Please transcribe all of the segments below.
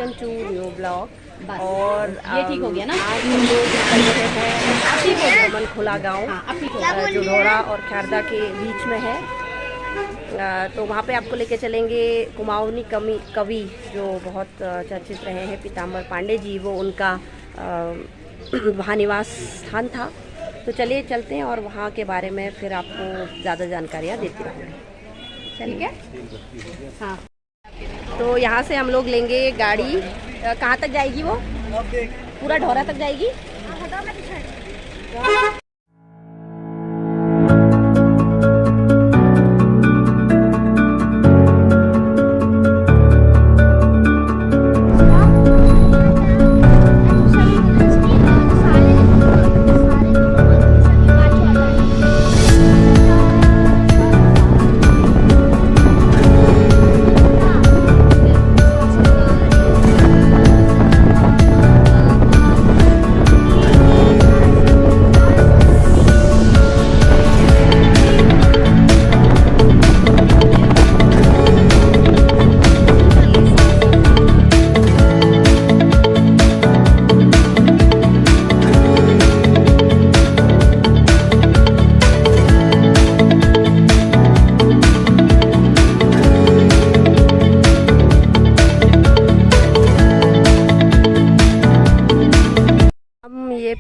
Welcome to new blog. और ये ठीक हो गया ना। आज हम लोग चल रहे हैं बमन खोला गाँव जो ढोरा और ख्यारदा के बीच में है। तो वहाँ पे आपको लेके चलेंगे। कुमाऊनी कवि जो बहुत चर्चित रहे हैं पीताम्बर पांडे जी, वो उनका वहाँ निवास स्थान था। तो चलिए चलते हैं और वहाँ के बारे में फिर आपको ज़्यादा जानकारियाँ देती रहूँगी। चलिए। हाँ, तो यहाँ से हम लोग लेंगे गाड़ी। कहाँ तक जाएगी वो? पूरा ढोरा तक जाएगी।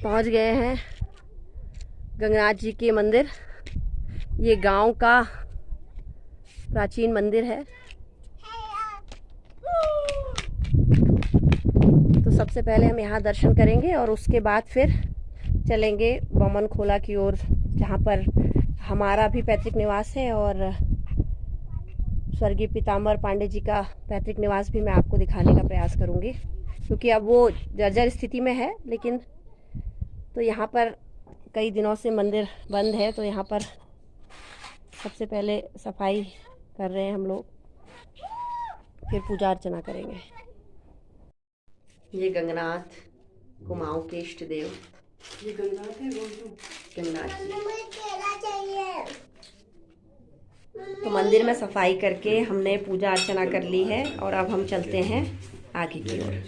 पहुंच गए हैं गंगनाथ जी के मंदिर। ये गांव का प्राचीन मंदिर है। तो सबसे पहले हम यहाँ दर्शन करेंगे और उसके बाद फिर चलेंगे बमन खोला की ओर, जहाँ पर हमारा भी पैतृक निवास है और स्वर्गीय पीताम्बर पांडे जी का पैतृक निवास भी मैं आपको दिखाने का प्रयास करूँगी, क्योंकि अब वो जर्जर स्थिति में है। लेकिन तो यहाँ पर कई दिनों से मंदिर बंद है, तो यहाँ पर सबसे पहले सफाई कर रहे हैं हम लोग, फिर पूजा अर्चना करेंगे। ये गंगनाथ कुमाऊं के इष्ट देव, ये गंगनाथ है, गंगनाथ जी। तो मंदिर में सफाई करके हमने पूजा अर्चना कर ली है और अब हम चलते हैं आगे की ओर।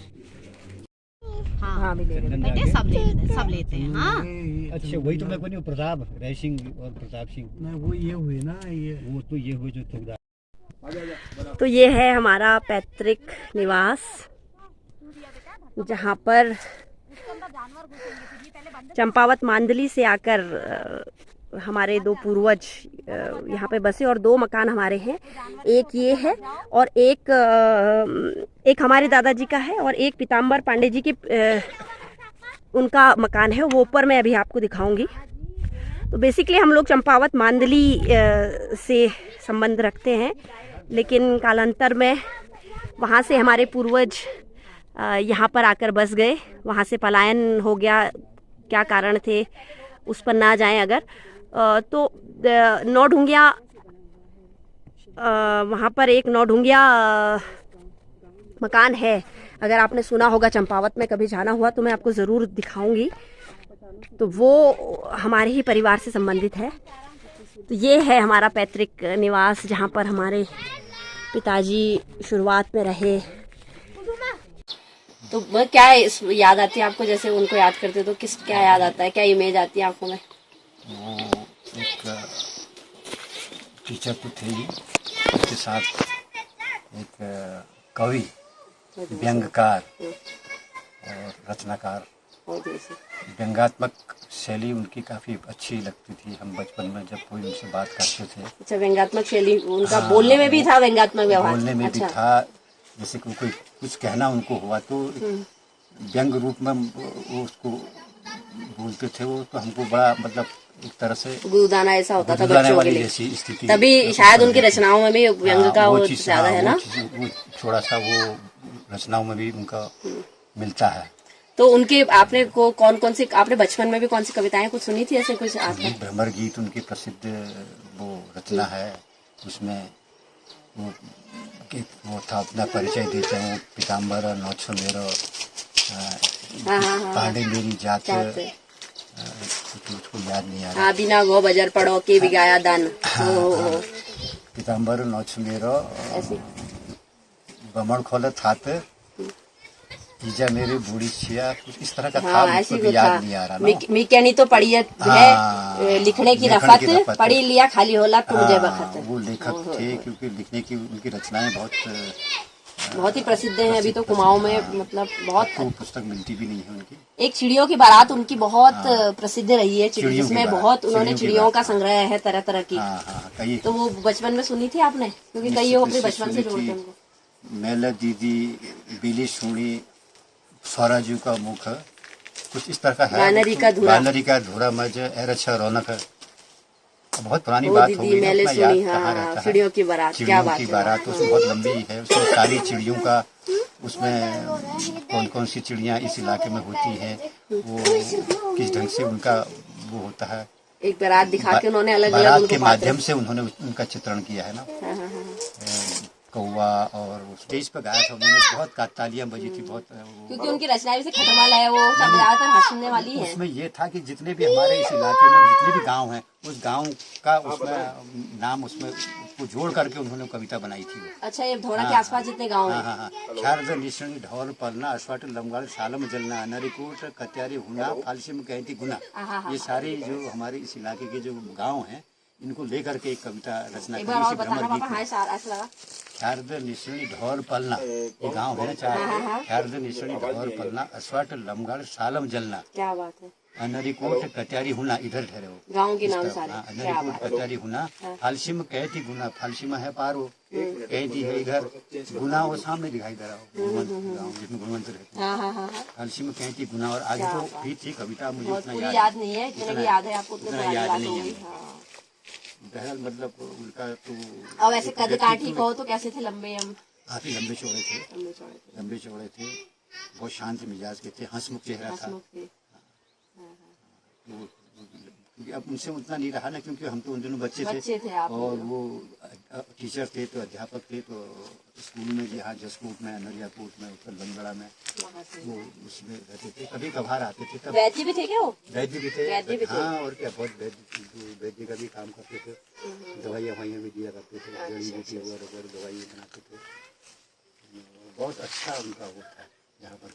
हाँ भी बेटे सब लेते हैं। हाँ अच्छा, वही तो मैं कोई नहीं, प्रताप राय सिंह और प्रताप सिंह नहीं, वो ये हुए ना, ये वो तो ये हुए जो ठेकेदार। तो ये है हमारा पैतृक निवास, जहाँ पर चंपावत मांडली से आकर हमारे दो पूर्वज यहाँ पे बसे और दो मकान हमारे हैं। एक ये है और एक हमारे दादाजी का है और एक पीताम्बर पांडे जी के उनका मकान है, वो ऊपर मैं अभी आपको दिखाऊंगी। तो बेसिकली हम लोग चंपावत मांडली से संबंध रखते हैं, लेकिन कालांतर में वहाँ से हमारे पूर्वज यहाँ पर आकर बस गए। वहाँ से पलायन हो गया, क्या कारण थे उस पर ना जाएं अगर। तो नौढुंगिया, वहाँ पर एक नौढुंगिया मकान है। अगर आपने सुना होगा, चंपावत में कभी जाना हुआ तो मैं आपको ज़रूर दिखाऊंगी। तो वो हमारे ही परिवार से संबंधित है। तो ये है हमारा पैतृक निवास, जहाँ पर हमारे पिताजी शुरुआत में रहे। तो क्या याद आती है आपको, जैसे उनको याद करते हो तो क्या याद आता है, क्या इमेज आती है आंखों में? वो एक टीचर तो थे ही, उसके साथ एक कवि, व्यंग्यकार और रचनाकार। व्यंग्यात्मक शैली उनकी काफ़ी अच्छी लगती थी। हम बचपन में जब कोई उनसे बात करते थे। अच्छा, व्यंग्यात्मक शैली उनका। हाँ, बोलने में भी था व्यंग्यात्मक व्यवहार। बोलने में भी था। जैसे कोई कुछ कहना उनको हुआ तो व्यंग रूप में वो उसको बोलते थे। वो तो हमको बड़ा, मतलब एक तरह से गुरुदाना ऐसा होता था बच्चों के लिए, जैसी स्थिति। तभी शायद उनकी रचनाओं में भी व्यंग का वो ज्यादा है ना, वो थोड़ा सा वो रचनाओं में भी उनका मिलता है। तो उनके आपने को कौन सी, आपने बचपन में भी कौन सी कविताएं कुछ सुनी थी ऐसे कुछ? भ्रमर गीत उनकी प्रसिद्ध वो रचना है। उसमें वो था, अपना परिचय देते हैं, पीताम्बर नौछो मेरो पांडे मेरी जात, उसको याद नहीं आ रहा। हाँ, बिना गो बजर पड़ो के बिगाया दान। पीताम्बर नौछो मेरो बमन खोले थाते जीजा मेरे बूढ़ी छिया कुछ इस तरह का था, हाँ मुझको ऐसी भी कुछ याद था। नहीं आ रहा ना। मिकैनी तो पढ़ी है, हाँ, लिखने की लिखने रफत, की रफत। पढ़ी लिया खाली होला तुम जय हाँ, बखत। वो लेखक थे क्योंकि लिखने की उनकी रचनाएं बहुत ही प्रसिद्ध हैं अभी तो कुमाऊं में, हाँ, मतलब अब बहुत। तो पुस्तक मिलती भी नहीं है उनकी। एक चिड़ियों की बारात उनकी बहुत हाँ। प्रसिद्ध रही है, चिड़ियों की जिसमें बारात, बहुत उन्होंने चिड़ियों की चिड़ियों का बारात, हाँ। संग्रह है तरह तरह की। हाँ हाँ कई तो वो बचपन में सुनी थी आपने, क्योंकि कई निश्चित लोग अपने निश्चित बचपन सुनी से जोड़ते थी। हैं उनको। मैला दीदी, बेली सूढ़ी, स्वराजू का मुख, कुछ इस तरह का है। वानरी का धुरा, वानरी का धुरा मज एर अच्छा रौनक है। बहुत पुरानी ओ बात हो दीदी गई ना, मैंने उतना सुनी, याद हाँ कहाँ रहता है। चिड़ियों की बारात, क्या चिड़ियों बात की है। बारात उसमें बहुत लंबी है, उसमें सारी चिड़ियों का, उसमें कौन कौन सी चिड़ियाँ इस इलाके में होती हैं, वो किस ढंग से उनका वो होता है। एक बारात दिखा के उन्होंने अलग अलग बारात उनको के पात्र। माध्यम से उन्होंने उनका चित्रण किया है ना। हाँ, हाँ, हाँ। कौवा और स्टेज पर गाया था उन्होंने, बहुत तालियां बजी थी, बहुत क्योंकि उनकी रचनाएं भी से खत्म वाला है, वो सब ज्यादातर हंसने वाली है। उसमें ये था कि जितने भी हमारे इस इलाके में जितने भी गांव हैं, उस गांव का उसमें नाम उसमें को जोड़ करके उन्होंने कविता बनाई थी। अच्छा, ये धौड़ा के हाँ, आसपास जितने गांव हाँ हैं। हाँ हाँ। ख्यार निशनी ढोल पलना अश्वाट लमगाड़ सालम जलना नरिकोट कत्यारी हुना फालसी में कहती गुना, ये सारे जो हमारे इस इलाके के जो गांव हैं इनको लेकर के एक कविता रचना एक करी, बार और इसी बताना भ्रमर पापा, हाँ गीत। ऐसा लगा। ख्यार्द निशनी ढोल पलना, ये गांव है ना चार। ख्यार्द निशनी ढोल पलना अश्वाट लमगाड़ सालम जलना, क्या बात है। अनरिकोट कत्यारी हुना, इधर ठहरे हो गाँव के नाम इस तरफ, सारे, हाँ, क्या अनरिकोट बात है। कत्यारी हुना फालसी में कहती गुना, फालसी में है पारो कहती है इधर, गुना वो सामने दिखाई दे रहा हो गाँव जिसमें गुणवंत रहते हैं। हाँ हाँ हाँ हाँ। फालसी में कहती गुना, और आगे तो भी थी कविता, मुझे बहुत उतना पूरी याद नहीं है, इतने की याद है आपको, उतने उतना पुरानी याद बात नहीं हो गई। है। हाँ। बहरहाल मतलब उनका तो और वैसे कद काठी कहो तो कैसे थे, लंबे हम? काफी लंबे चौड़े थे, लंबे चौड़े थे। लंबे चौड़े थे, बहुत शांत मिजाज के थे, हंसमुख चेहरा था। हंसमुख थे। वो- क्योंकि अब उनसे उतना नहीं रहा ना, क्योंकि हम तो उन दिनों बच्चे थे आप और वो टीचर थे, तो अध्यापक थे, तो स्कूल में यहाँ जसकोट में, नरियाकोट में, उत्तर लंगड़ा में वहाँ से। वो उसमें रहते थे, कभी कभार आते थे। तब वैद्य भी थे क्या वो? वैद्य भी वैद्य भी थे, थे। हाँ, और क्या, बहुत वैद्य का भी काम करते थे, दवाइयाँ ववाइयाँ भी दिया करते थे, जड़ी बूटी वगैरह दवाइयाँ बनाते थे। बहुत अच्छा उनका वो था यहाँ पर,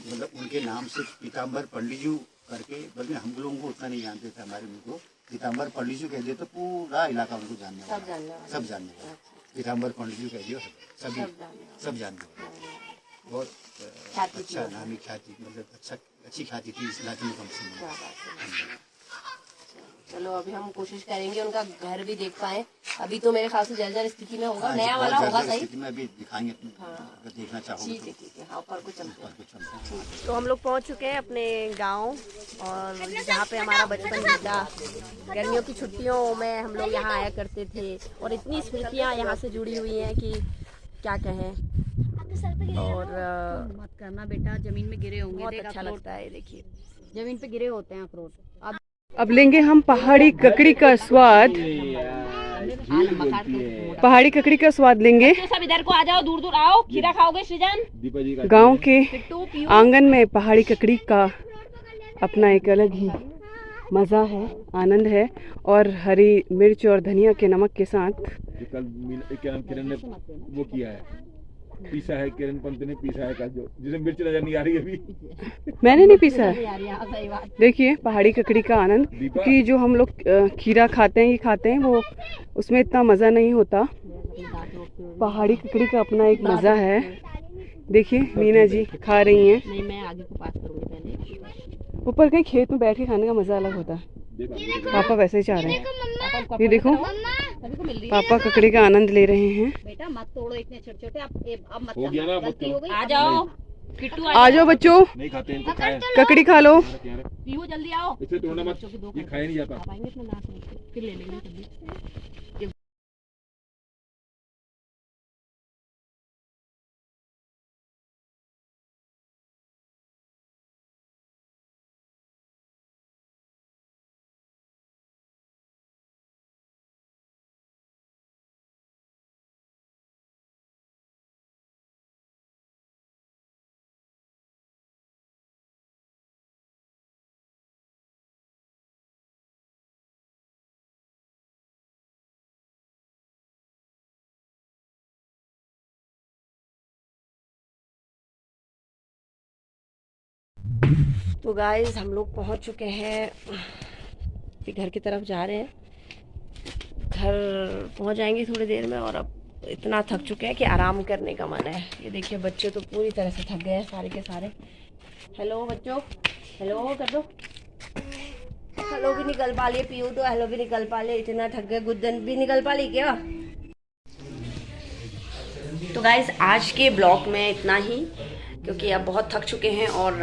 मतलब उनके नाम से पीताम्बर पंडितजू करके, बल्कि हम लोगों को उतना नहीं जानते थे, हमारे उनको पीताम्बर पंडितजू कह दिया तो पूरा इलाका उनको जानने वाला, सब जानने वाला। पीताम्बर पंडितजू कह दिया सभी सब जानने वाला। बहुत अच्छा नामी ख्याति, मतलब अच्छी ख्याति थी इस इलाके में कम से कम। चलो अभी हम कोशिश करेंगे उनका घर भी देख पाए। अभी तो मेरे ख्याल से जर्जर स्थिति में होगा, नया वाला होगा सही। स्थिति में अभी दिखाएंगे, अगर देखना चाहोगे ठीक है ठीक है। हाँ, ऊपर को चलते हैं। तो हम लोग पहुंच चुके हैं अपने गांव, और जहाँ पे हमारा बचपन बीता। गर्मियों की छुट्टियों में हम लोग यहाँ आया करते थे, और इतनी स्मृतियाँ यहाँ से जुड़ी हुई हैं कि क्या कहें। और मत करना बेटा, जमीन में गिरे होंगे, बहुत अच्छा लगता है। देखिए जमीन पे गिरे होते हैं अखरोट। अब लेंगे हम पहाड़ी ककड़ी का स्वाद। पहाड़ी ककड़ी का स्वाद लेंगे। तो सब इधर को आ जाओ, दूर दूर आओ। खीरा खाओगे सृजन? गांव के आंगन में पहाड़ी ककड़ी का अपना एक अलग ही मज़ा है, आनंद है, और हरी मिर्च और धनिया के नमक के साथ। कल किरण ने वो किया है, पीसा है, किरण पंत ने पीसा है, जो जिसे मिर्च नजर नहीं आ रही अभी। मैंने नहीं पीसा है। देखिए पहाड़ी ककड़ी का आनंद, क्योंकि जो हम लोग खीरा खाते हैं, ये खाते हैं, वो उसमें इतना मज़ा नहीं होता। पहाड़ी ककड़ी का अपना एक मज़ा है। देखिए मीना जी खा रही हैं। नहीं, मैं आगे को पास करूंगी पहले। ऊपर कहीं खेत में बैठ के खाने का मज़ा अलग होता है। पापा वैसे ही चाह रहे हैं। ये देखो पापा ककड़ी का आनंद ले रहे हैं। बेटा मत तोड़ो इतने छोटे छोटे, अब मत हो गया ना, मत करो। आ जाओ किट्टू, आ जाओ बच्चों, नहीं खाते इनको, खाया ककड़ी खा लो। पीहू जल्दी आओ। इसे तोड़ना मत, ये खाया नहीं जाता। आप आएंगे अपना दांत फिर ले लेंगे कभी। तो गाइस हम लोग पहुंच चुके हैं, अभी घर की तरफ जा रहे हैं। घर पहुंच जाएंगे थोड़ी देर में, और अब इतना थक चुके हैं कि आराम करने का मन है। ये देखिए बच्चे तो पूरी तरह से थक गए हैं सारे के सारे। हेलो बच्चों, हेलो कर दो। हेलो भी निकल पा लिए, पीयू तो हेलो भी निकल पा लिए, इतना थक गए। गुद्दन भी निकल पा ली क्या? तो गाइस आज के ब्लॉग में इतना ही, क्योंकि अब बहुत थक चुके हैं और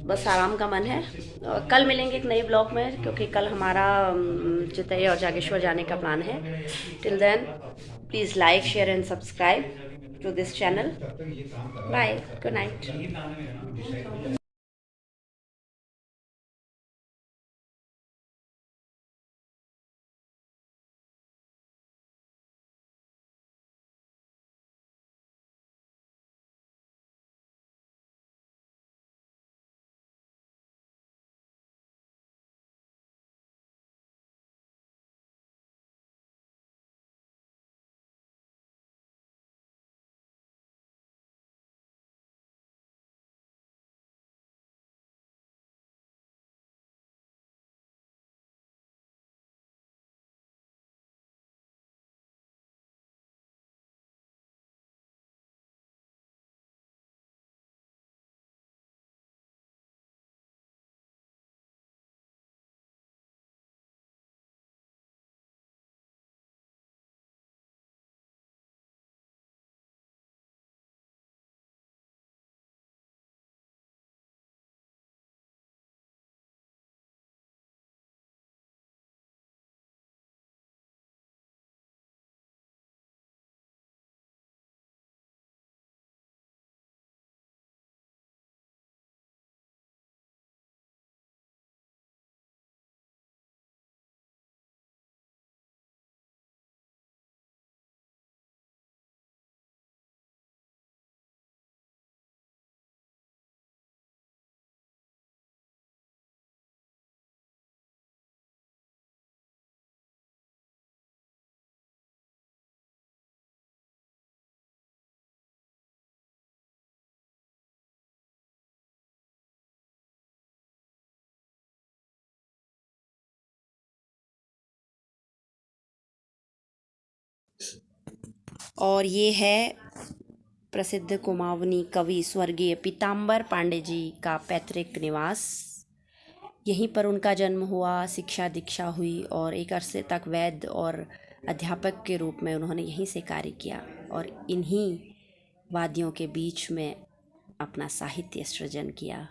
बस आराम का मन है। कल मिलेंगे एक नए ब्लॉग में, क्योंकि कल हमारा चितई और जागेश्वर जाने का प्लान है। Till then please like, share and subscribe to this channel. Bye, good night. और ये है प्रसिद्ध कुमाऊनी कवि स्वर्गीय पीताम्बर पांडे जी का पैतृक निवास। यहीं पर उनका जन्म हुआ, शिक्षा दीक्षा हुई और एक अरसे तक वैद्य और अध्यापक के रूप में उन्होंने यहीं से कार्य किया, और इन्हीं वादियों के बीच में अपना साहित्य सृजन किया।